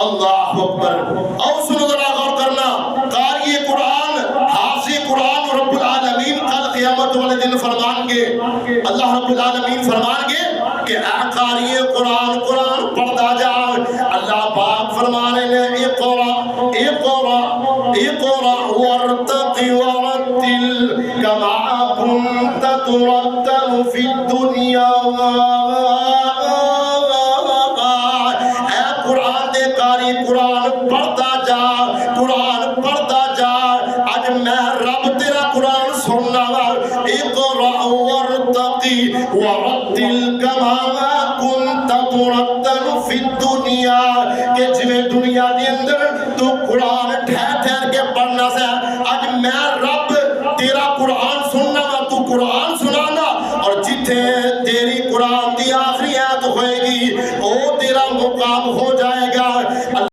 اللہ اکبر. اور سنو ذرا غور کرنا، قاری قرآن، حافظ قرآن رب العالمین کل قیامت والے دن فرمان گے، اللہ رب العالمین فرمان گے کہ اے قاری قرآن، قرآن پڑھتا جا. اللہ پاک فرمانے نے اقرا اقرا اقرا وارتقی ورتل کما کنت ترتل فی الدنیا. قرآن پڑھتا جا، قرآن پڑھتا جا. آج میں رب تیرا قرآن سننا وا. اقرأ وارتقی ورتل کما کنت ترتل فی الدنیا. کہ جویں دنیا دے اندر تو قرآن ٹھہر ٹھہر کے پڑھنا سا، آج میں رب تیرا قرآن سننا وا، تو قرآن